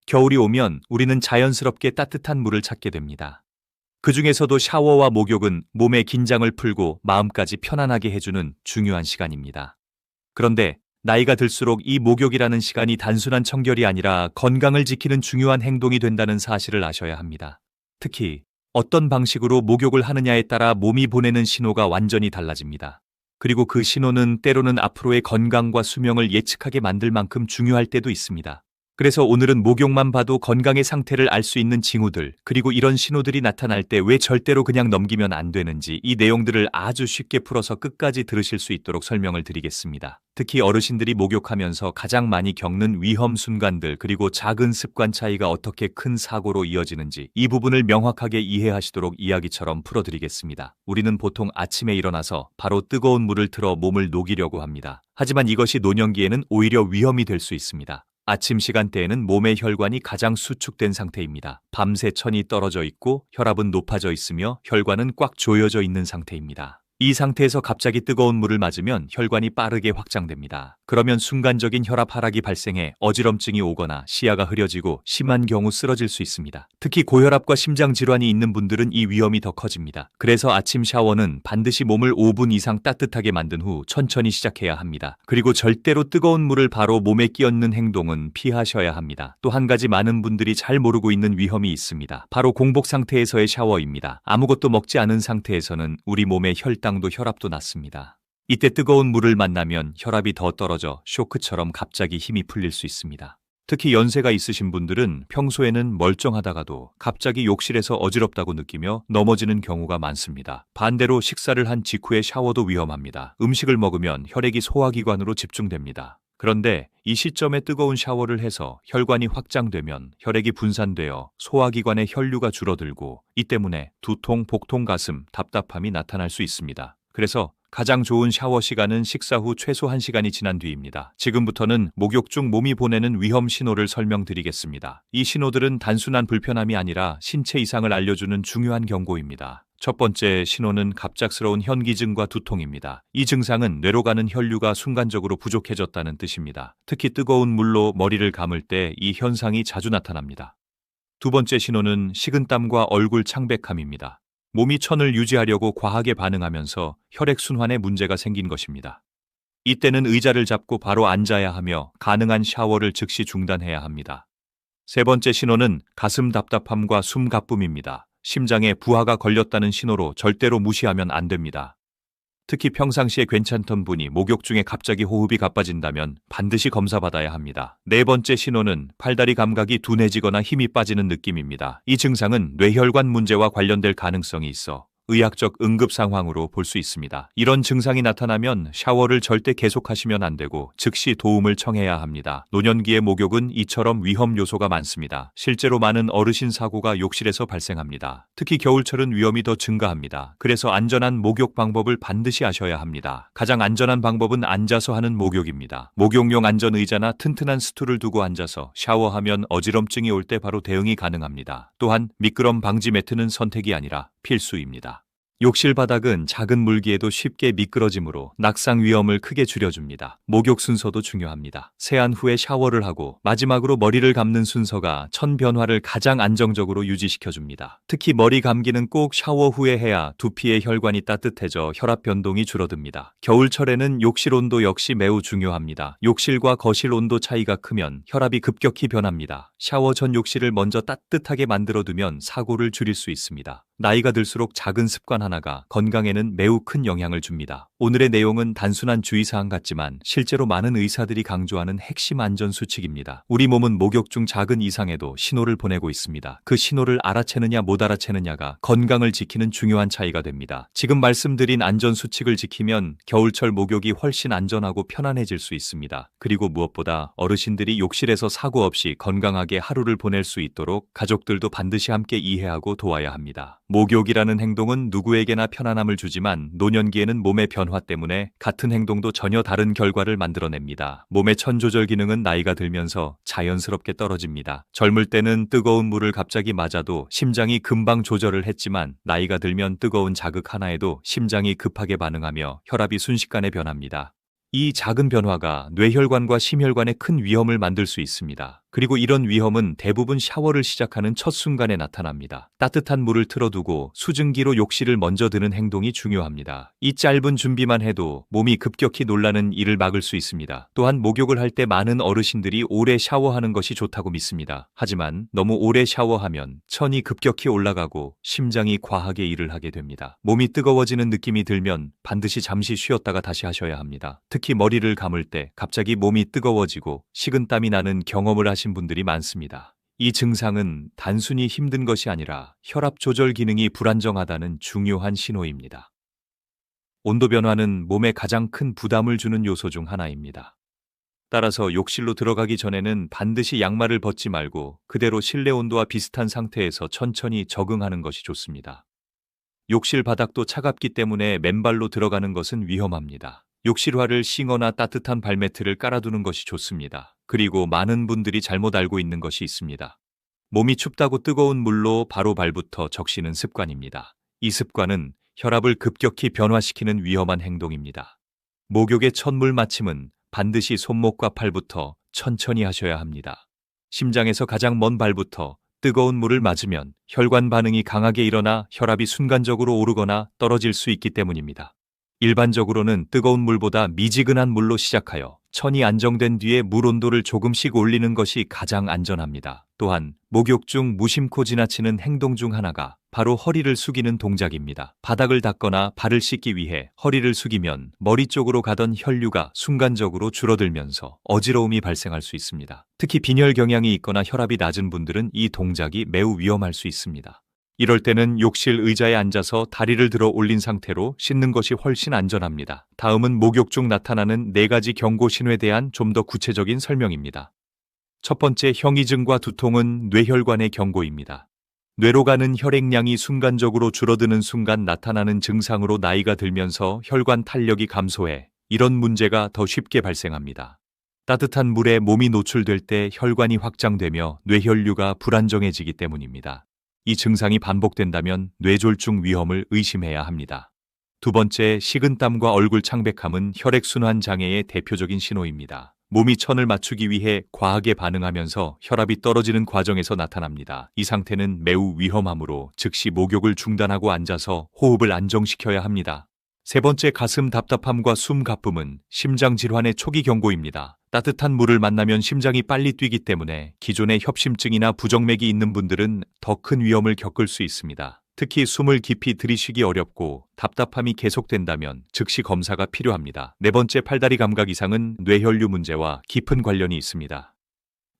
겨울이 오면 우리는 자연스럽게 따뜻한 물을 찾게 됩니다. 그 중에서도 샤워와 목욕은 몸의 긴장을 풀고 마음까지 편안하게 해주는 중요한 시간입니다. 그런데 나이가 들수록 이 목욕이라는 시간이 단순한 청결이 아니라 건강을 지키는 중요한 행동이 된다는 사실을 아셔야 합니다. 특히 어떤 방식으로 목욕을 하느냐에 따라 몸이 보내는 신호가 완전히 달라집니다. 그리고 그 신호는 때로는 앞으로의 건강과 수명을 예측하게 만들 만큼 중요할 때도 있습니다. 그래서 오늘은 목욕만 봐도 건강의 상태를 알 수 있는 징후들, 그리고 이런 신호들이 나타날 때 왜 절대로 그냥 넘기면 안 되는지, 이 내용들을 아주 쉽게 풀어서 끝까지 들으실 수 있도록 설명을 드리겠습니다. 특히 어르신들이 목욕하면서 가장 많이 겪는 위험 순간들, 그리고 작은 습관 차이가 어떻게 큰 사고로 이어지는지, 이 부분을 명확하게 이해하시도록 이야기처럼 풀어드리겠습니다. 우리는 보통 아침에 일어나서 바로 뜨거운 물을 틀어 몸을 녹이려고 합니다. 하지만 이것이 노년기에는 오히려 위험이 될 수 있습니다. 아침 시간대에는 몸의 혈관이 가장 수축된 상태입니다. 밤새 천이 떨어져 있고 혈압은 높아져 있으며 혈관은 꽉 조여져 있는 상태입니다. 이 상태에서 갑자기 뜨거운 물을 맞으면 혈관이 빠르게 확장됩니다. 그러면 순간적인 혈압 하락이 발생해 어지럼증이 오거나 시야가 흐려지고 심한 경우 쓰러질 수 있습니다. 특히 고혈압과 심장질환이 있는 분들은 이 위험이 더 커집니다. 그래서 아침 샤워는 반드시 몸을 5분 이상 따뜻하게 만든 후 천천히 시작해야 합니다. 그리고 절대로 뜨거운 물을 바로 몸에 끼얹는 행동은 피하셔야 합니다. 또 한 가지 많은 분들이 잘 모르고 있는 위험이 있습니다. 바로 공복 상태에서의 샤워입니다. 아무것도 먹지 않은 상태에서는 우리 몸의 혈당도 혈압도 낮습니다. 이때 뜨거운 물을 만나면 혈압이 더 떨어져 쇼크처럼 갑자기 힘이 풀릴 수 있습니다. 특히 연세가 있으신 분들은 평소에는 멀쩡하다가도 갑자기 욕실에서 어지럽다고 느끼며 넘어지는 경우가 많습니다. 반대로 식사를 한 직후의 샤워도 위험합니다. 음식을 먹으면 혈액이 소화기관으로 집중됩니다. 그런데 이 시점에 뜨거운 샤워를 해서 혈관이 확장되면 혈액이 분산되어 소화기관의 혈류가 줄어들고, 이 때문에 두통, 복통, 가슴, 답답함이 나타날 수 있습니다. 그래서 가장 좋은 샤워 시간은 식사 후 최소 1시간이 지난 뒤입니다. 지금부터는 목욕 중 몸이 보내는 위험 신호를 설명드리겠습니다. 이 신호들은 단순한 불편함이 아니라 신체 이상을 알려주는 중요한 경고입니다. 첫 번째 신호는 갑작스러운 현기증과 두통입니다. 이 증상은 뇌로 가는 혈류가 순간적으로 부족해졌다는 뜻입니다. 특히 뜨거운 물로 머리를 감을 때 이 현상이 자주 나타납니다. 두 번째 신호는 식은땀과 얼굴 창백함입니다. 몸이 천을 유지하려고 과하게 반응하면서 혈액순환에 문제가 생긴 것입니다. 이때는 의자를 잡고 바로 앉아야 하며 가능한 샤워를 즉시 중단해야 합니다. 세 번째 신호는 가슴 답답함과 숨 가쁨입니다. 심장에 부하가 걸렸다는 신호로 절대로 무시하면 안 됩니다. 특히 평상시에 괜찮던 분이 목욕 중에 갑자기 호흡이 가빠진다면 반드시 검사받아야 합니다. 네 번째 신호는 팔다리 감각이 둔해지거나 힘이 빠지는 느낌입니다. 이 증상은 뇌혈관 문제와 관련될 가능성이 있어 의학적 응급 상황으로 볼 수 있습니다. 이런 증상이 나타나면 샤워를 절대 계속하시면 안 되고 즉시 도움을 청해야 합니다. 노년기의 목욕은 이처럼 위험 요소가 많습니다. 실제로 많은 어르신 사고가 욕실에서 발생합니다. 특히 겨울철은 위험이 더 증가합니다. 그래서 안전한 목욕 방법을 반드시 아셔야 합니다. 가장 안전한 방법은 앉아서 하는 목욕입니다. 목욕용 안전 의자나 튼튼한 스툴을 두고 앉아서 샤워하면 어지럼증이 올 때 바로 대응이 가능합니다. 또한 미끄럼 방지 매트는 선택이 아니라 필수입니다. 욕실 바닥은 작은 물기에도 쉽게 미끄러지므로 낙상 위험을 크게 줄여줍니다. 목욕 순서도 중요합니다. 세안 후에 샤워를 하고 마지막으로 머리를 감는 순서가 천 변화를 가장 안정적으로 유지시켜줍니다. 특히 머리 감기는 꼭 샤워 후에 해야 두피의 혈관이 따뜻해져 혈압 변동이 줄어듭니다. 겨울철에는 욕실 온도 역시 매우 중요합니다. 욕실과 거실 온도 차이가 크면 혈압이 급격히 변합니다. 샤워 전 욕실을 먼저 따뜻하게 만들어두면 사고를 줄일 수 있습니다. 나이가 들수록 작은 습관 하나가 건강에는 매우 큰 영향을 줍니다. 오늘의 내용은 단순한 주의사항 같지만 실제로 많은 의사들이 강조하는 핵심 안전 수칙입니다. 우리 몸은 목욕 중 작은 이상에도 신호를 보내고 있습니다. 그 신호를 알아채느냐 못 알아채느냐가 건강을 지키는 중요한 차이가 됩니다. 지금 말씀드린 안전 수칙을 지키면 겨울철 목욕이 훨씬 안전하고 편안해질 수 있습니다. 그리고 무엇보다 어르신들이 욕실에서 사고 없이 건강하게 하루를 보낼 수 있도록 가족들도 반드시 함께 이해하고 도와야 합니다. 목욕이라는 행동은 누구에게나 편안함을 주지만 노년기에는 몸의 변화 때문에 같은 행동도 전혀 다른 결과를 만들어냅니다. 몸의 천 조절 기능은 나이가 들면서 자연스럽게 떨어집니다. 젊을 때는 뜨거운 물을 갑자기 맞아도 심장이 금방 조절을 했지만 나이가 들면 뜨거운 자극 하나에도 심장이 급하게 반응하며 혈압이 순식간에 변합니다. 이 작은 변화가 뇌혈관과 심혈관에 큰 위험을 만들 수 있습니다. 그리고 이런 위험은 대부분 샤워를 시작하는 첫 순간에 나타납니다. 따뜻한 물을 틀어두고 수증기로 욕실을 먼저 드는 행동이 중요합니다. 이 짧은 준비만 해도 몸이 급격히 놀라는 일을 막을 수 있습니다. 또한 목욕을 할 때 많은 어르신들이 오래 샤워하는 것이 좋다고 믿습니다. 하지만 너무 오래 샤워하면 천이 급격히 올라가고 심장이 과하게 일을 하게 됩니다. 몸이 뜨거워지는 느낌이 들면 반드시 잠시 쉬었다가 다시 하셔야 합니다. 특히 머리를 감을 때 갑자기 몸이 뜨거워지고 식은땀이 나는 경험을 하신 분들이 많습니다. 이 증상은 단순히 힘든 것이 아니라 혈압 조절 기능이 불안정하다는 중요한 신호입니다. 온도 변화는 몸에 가장 큰 부담을 주는 요소 중 하나입니다. 따라서 욕실로 들어가기 전에는 반드시 양말을 벗지 말고 그대로 실내 온도와 비슷한 상태에서 천천히 적응하는 것이 좋습니다. 욕실 바닥도 차갑기 때문에 맨발로 들어가는 것은 위험합니다. 욕실화를 싱거나 따뜻한 발매트를 깔아두는 것이 좋습니다. 그리고 많은 분들이 잘못 알고 있는 것이 있습니다. 몸이 춥다고 뜨거운 물로 바로 발부터 적시는 습관입니다. 이 습관은 혈압을 급격히 변화시키는 위험한 행동입니다. 목욕의 첫 물 맞춤은 반드시 손목과 팔부터 천천히 하셔야 합니다. 심장에서 가장 먼 발부터 뜨거운 물을 맞으면 혈관 반응이 강하게 일어나 혈압이 순간적으로 오르거나 떨어질 수 있기 때문입니다. 일반적으로는 뜨거운 물보다 미지근한 물로 시작하여 천이 안정된 뒤에 물 온도를 조금씩 올리는 것이 가장 안전합니다. 또한 목욕 중 무심코 지나치는 행동 중 하나가 바로 허리를 숙이는 동작입니다. 바닥을 닦거나 발을 씻기 위해 허리를 숙이면 머리 쪽으로 가던 혈류가 순간적으로 줄어들면서 어지러움이 발생할 수 있습니다. 특히 빈혈 경향이 있거나 혈압이 낮은 분들은 이 동작이 매우 위험할 수 있습니다. 이럴 때는 욕실 의자에 앉아서 다리를 들어 올린 상태로 씻는 것이 훨씬 안전합니다. 다음은 목욕 중 나타나는 4가지 경고 신호에 대한 좀 더 구체적인 설명입니다. 첫 번째, 형이증과 두통은 뇌혈관의 경고입니다. 뇌로 가는 혈액량이 순간적으로 줄어드는 순간 나타나는 증상으로 나이가 들면서 혈관 탄력이 감소해 이런 문제가 더 쉽게 발생합니다. 따뜻한 물에 몸이 노출될 때 혈관이 확장되며 뇌혈류가 불안정해지기 때문입니다. 이 증상이 반복된다면 뇌졸중 위험을 의심해야 합니다. 두 번째, 식은땀과 얼굴 창백함은 혈액순환 장애의 대표적인 신호입니다. 몸이 천을 맞추기 위해 과하게 반응하면서 혈압이 떨어지는 과정에서 나타납니다. 이 상태는 매우 위험하므로 즉시 목욕을 중단하고 앉아서 호흡을 안정시켜야 합니다. 세 번째, 가슴 답답함과 숨 가쁨은 심장 질환의 초기 경고입니다. 따뜻한 물을 만나면 심장이 빨리 뛰기 때문에 기존에 협심증이나 부정맥이 있는 분들은 더 큰 위험을 겪을 수 있습니다. 특히 숨을 깊이 들이쉬기 어렵고 답답함이 계속된다면 즉시 검사가 필요합니다. 네 번째, 팔다리 감각 이상은 뇌혈류 문제와 깊은 관련이 있습니다.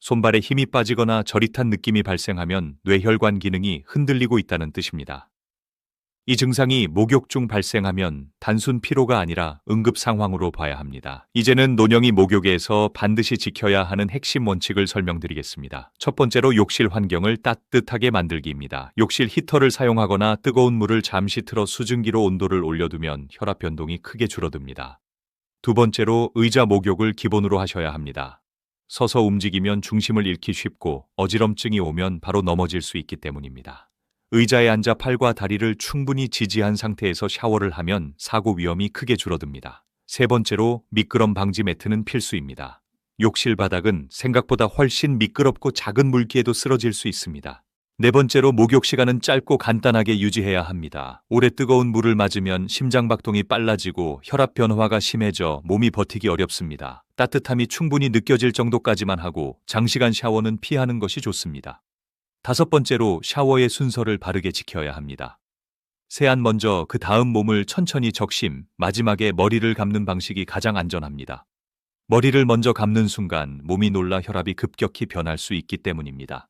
손발에 힘이 빠지거나 저릿한 느낌이 발생하면 뇌혈관 기능이 흔들리고 있다는 뜻입니다. 이 증상이 목욕 중 발생하면 단순 피로가 아니라 응급 상황으로 봐야 합니다. 이제는 노령이 목욕에서 반드시 지켜야 하는 핵심 원칙을 설명드리겠습니다. 첫 번째로 욕실 환경을 따뜻하게 만들기입니다. 욕실 히터를 사용하거나 뜨거운 물을 잠시 틀어 수증기로 온도를 올려두면 혈압 변동이 크게 줄어듭니다. 두 번째로 의자 목욕을 기본으로 하셔야 합니다. 서서 움직이면 중심을 잃기 쉽고 어지럼증이 오면 바로 넘어질 수 있기 때문입니다. 의자에 앉아 팔과 다리를 충분히 지지한 상태에서 샤워를 하면 사고 위험이 크게 줄어듭니다. 세 번째로, 미끄럼 방지 매트는 필수입니다. 욕실 바닥은 생각보다 훨씬 미끄럽고 작은 물기에도 쓰러질 수 있습니다. 네 번째로, 목욕 시간은 짧고 간단하게 유지해야 합니다. 오래 뜨거운 물을 맞으면 심장 박동이 빨라지고 혈압 변화가 심해져 몸이 버티기 어렵습니다. 따뜻함이 충분히 느껴질 정도까지만 하고 장시간 샤워는 피하는 것이 좋습니다. 다섯 번째로, 샤워의 순서를 바르게 지켜야 합니다. 세안 먼저 그 다음 몸을 천천히 적심, 마지막에 머리를 감는 방식이 가장 안전합니다. 머리를 먼저 감는 순간 몸이 놀라 혈압이 급격히 변할 수 있기 때문입니다.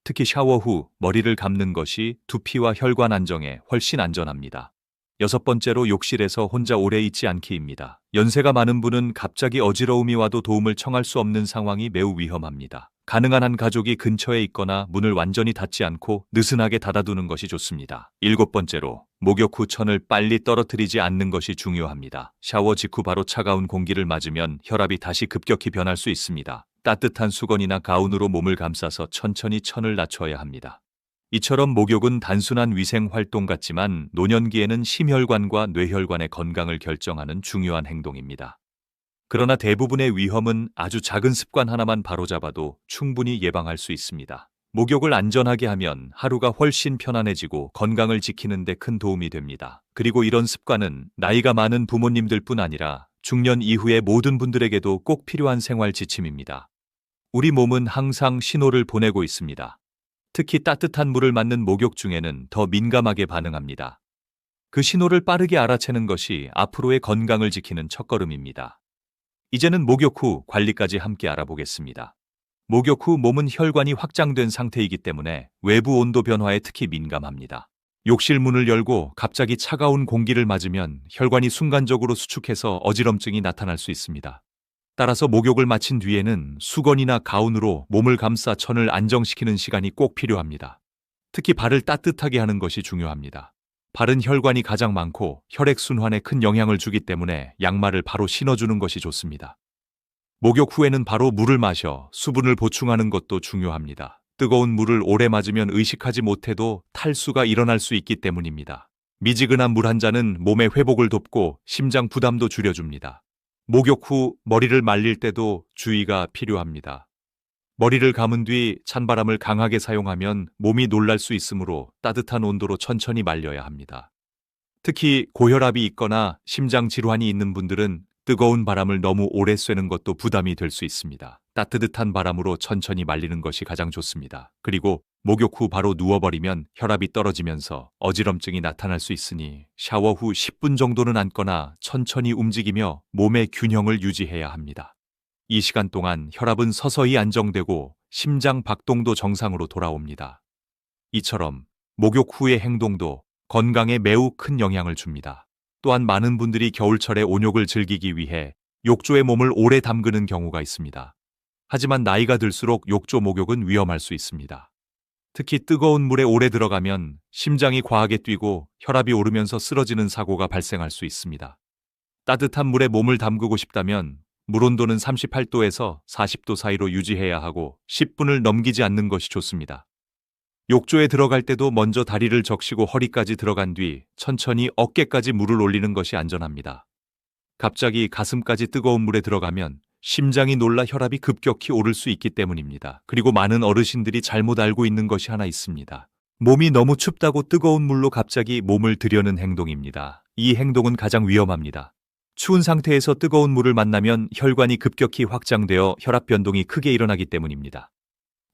특히 샤워 후 머리를 감는 것이 두피와 혈관 안정에 훨씬 안전합니다. 여섯 번째로, 욕실에서 혼자 오래 있지 않기입니다. 연세가 많은 분은 갑자기 어지러움이 와도 도움을 청할 수 없는 상황이 매우 위험합니다. 가능한 한 가족이 근처에 있거나 문을 완전히 닫지 않고 느슨하게 닫아두는 것이 좋습니다. 일곱 번째로, 목욕 후 천을 빨리 떨어뜨리지 않는 것이 중요합니다. 샤워 직후 바로 차가운 공기를 맞으면 혈압이 다시 급격히 변할 수 있습니다. 따뜻한 수건이나 가운으로 몸을 감싸서 천천히 천을 낮춰야 합니다. 이처럼 목욕은 단순한 위생 활동 같지만 노년기에는 심혈관과 뇌혈관의 건강을 결정하는 중요한 행동입니다. 그러나 대부분의 위험은 아주 작은 습관 하나만 바로잡아도 충분히 예방할 수 있습니다. 목욕을 안전하게 하면 하루가 훨씬 편안해지고 건강을 지키는 데 큰 도움이 됩니다. 그리고 이런 습관은 나이가 많은 부모님들뿐 아니라 중년 이후의 모든 분들에게도 꼭 필요한 생활 지침입니다. 우리 몸은 항상 신호를 보내고 있습니다. 특히 따뜻한 물을 맞는 목욕 중에는 더 민감하게 반응합니다. 그 신호를 빠르게 알아채는 것이 앞으로의 건강을 지키는 첫걸음입니다. 이제는 목욕 후 관리까지 함께 알아보겠습니다. 목욕 후 몸은 혈관이 확장된 상태이기 때문에 외부 온도 변화에 특히 민감합니다. 욕실 문을 열고 갑자기 차가운 공기를 맞으면 혈관이 순간적으로 수축해서 어지럼증이 나타날 수 있습니다. 따라서 목욕을 마친 뒤에는 수건이나 가운으로 몸을 감싸 천을 안정시키는 시간이 꼭 필요합니다. 특히 발을 따뜻하게 하는 것이 중요합니다. 발은 혈관이 가장 많고 혈액순환에 큰 영향을 주기 때문에 양말을 바로 신어주는 것이 좋습니다. 목욕 후에는 바로 물을 마셔 수분을 보충하는 것도 중요합니다. 뜨거운 물을 오래 맞으면 의식하지 못해도 탈수가 일어날 수 있기 때문입니다. 미지근한 물 한 잔은 몸의 회복을 돕고 심장 부담도 줄여줍니다. 목욕 후 머리를 말릴 때도 주의가 필요합니다. 머리를 감은 뒤 찬바람을 강하게 사용하면 몸이 놀랄 수 있으므로 따뜻한 온도로 천천히 말려야 합니다. 특히 고혈압이 있거나 심장 질환이 있는 분들은 뜨거운 바람을 너무 오래 쐬는 것도 부담이 될 수 있습니다. 따뜻한 바람으로 천천히 말리는 것이 가장 좋습니다. 그리고 목욕 후 바로 누워버리면 혈압이 떨어지면서 어지럼증이 나타날 수 있으니 샤워 후 10분 정도는 앉거나 천천히 움직이며 몸의 균형을 유지해야 합니다. 이 시간 동안 혈압은 서서히 안정되고 심장 박동도 정상으로 돌아옵니다. 이처럼 목욕 후의 행동도 건강에 매우 큰 영향을 줍니다. 또한 많은 분들이 겨울철에 온욕을 즐기기 위해 욕조에 몸을 오래 담그는 경우가 있습니다. 하지만 나이가 들수록 욕조 목욕은 위험할 수 있습니다. 특히 뜨거운 물에 오래 들어가면 심장이 과하게 뛰고 혈압이 오르면서 쓰러지는 사고가 발생할 수 있습니다. 따뜻한 물에 몸을 담그고 싶다면 물 온도는 38도에서 40도 사이로 유지해야 하고 10분을 넘기지 않는 것이 좋습니다. 욕조에 들어갈 때도 먼저 다리를 적시고 허리까지 들어간 뒤 천천히 어깨까지 물을 올리는 것이 안전합니다. 갑자기 가슴까지 뜨거운 물에 들어가면 심장이 놀라 혈압이 급격히 오를 수 있기 때문입니다. 그리고 많은 어르신들이 잘못 알고 있는 것이 하나 있습니다. 몸이 너무 춥다고 뜨거운 물로 갑자기 몸을 들여는 행동입니다. 이 행동은 가장 위험합니다. 추운 상태에서 뜨거운 물을 만나면 혈관이 급격히 확장되어 혈압 변동이 크게 일어나기 때문입니다.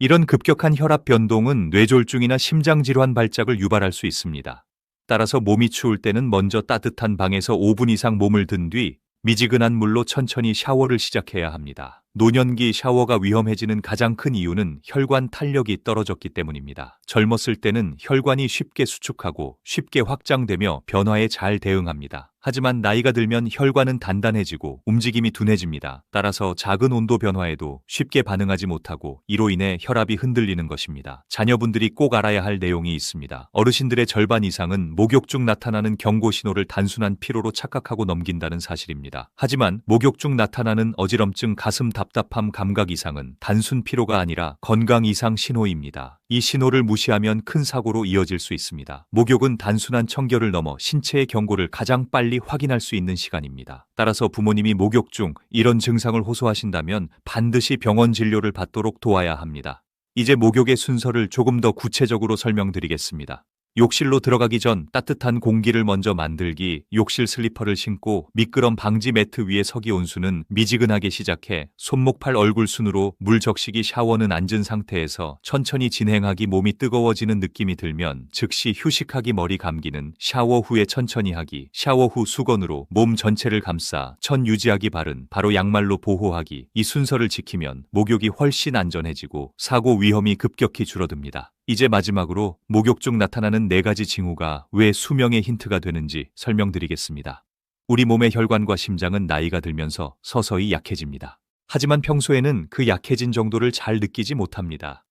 이런 급격한 혈압 변동은 뇌졸중이나 심장질환 발작을 유발할 수 있습니다. 따라서 몸이 추울 때는 먼저 따뜻한 방에서 5분 이상 몸을 든 뒤 미지근한 물로 천천히 샤워를 시작해야 합니다. 노년기 샤워가 위험해지는 가장 큰 이유는 혈관 탄력이 떨어졌기 때문입니다. 젊었을 때는 혈관이 쉽게 수축하고 쉽게 확장되며 변화에 잘 대응합니다. 하지만 나이가 들면 혈관은 단단해지고 움직임이 둔해집니다. 따라서 작은 온도 변화에도 쉽게 반응하지 못하고 이로 인해 혈압이 흔들리는 것입니다. 자녀분들이 꼭 알아야 할 내용이 있습니다. 어르신들의 절반 이상은 목욕 중 나타나는 경고 신호를 단순한 피로로 착각하고 넘긴다는 사실입니다. 하지만 목욕 중 나타나는 어지럼증, 가슴 답답함, 감각 이상은 단순 피로가 아니라 건강 이상 신호입니다. 이 신호를 무시하면 큰 사고로 이어질 수 있습니다. 목욕은 단순한 청결을 넘어 신체의 경고를 가장 빨리 확인할 수 있는 시간입니다. 따라서 부모님이 목욕 중 이런 증상을 호소하신다면 반드시 병원 진료를 받도록 도와야 합니다. 이제 목욕의 순서를 조금 더 구체적으로 설명드리겠습니다. 욕실로 들어가기 전 따뜻한 공기를 먼저 만들기, 욕실 슬리퍼를 신고 미끄럼 방지 매트 위에 서기, 온수는 미지근하게 시작해 손목, 팔, 얼굴 순으로 물 적시기, 샤워는 앉은 상태에서 천천히 진행하기, 몸이 뜨거워지는 느낌이 들면 즉시 휴식하기, 머리 감기는 샤워 후에 천천히 하기, 샤워 후 수건으로 몸 전체를 감싸 천 유지하기, 발은 바로 양말로 보호하기. 이 순서를 지키면 목욕이 훨씬 안전해지고 사고 위험이 급격히 줄어듭니다. 이제 마지막으로 목욕 중 나타나는 4가지 징후가 왜 수명의 힌트가 되는지 설명드리겠습니다. 우리 몸의 혈관과 심장은 나이가 들면서 서서히 약해집니다. 하지만 평소에는 그 약해진 정도를 잘 느끼지 못합니다.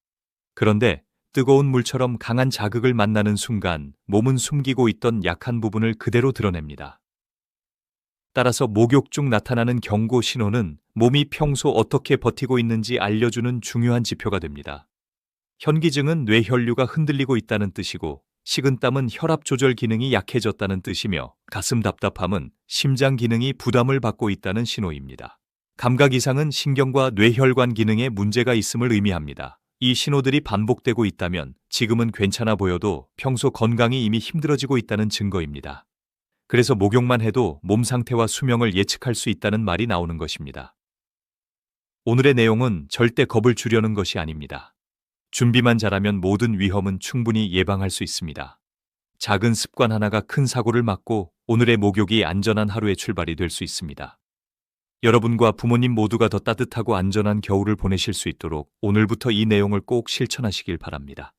그런데 뜨거운 물처럼 강한 자극을 만나는 순간 몸은 숨기고 있던 약한 부분을 그대로 드러냅니다. 따라서 목욕 중 나타나는 경고 신호는 몸이 평소 어떻게 버티고 있는지 알려주는 중요한 지표가 됩니다. 현기증은 뇌혈류가 흔들리고 있다는 뜻이고, 식은땀은 혈압 조절 기능이 약해졌다는 뜻이며, 가슴 답답함은 심장 기능이 부담을 받고 있다는 신호입니다. 감각 이상은 신경과 뇌혈관 기능에 문제가 있음을 의미합니다. 이 신호들이 반복되고 있다면 지금은 괜찮아 보여도 평소 건강이 이미 힘들어지고 있다는 증거입니다. 그래서 목욕만 해도 몸 상태와 수명을 예측할 수 있다는 말이 나오는 것입니다. 오늘의 내용은 절대 겁을 주려는 것이 아닙니다. 준비만 잘하면 모든 위험은 충분히 예방할 수 있습니다. 작은 습관 하나가 큰 사고를 막고 오늘의 목욕이 안전한 하루의 출발이 될 수 있습니다. 여러분과 부모님 모두가 더 따뜻하고 안전한 겨울을 보내실 수 있도록 오늘부터 이 내용을 꼭 실천하시길 바랍니다.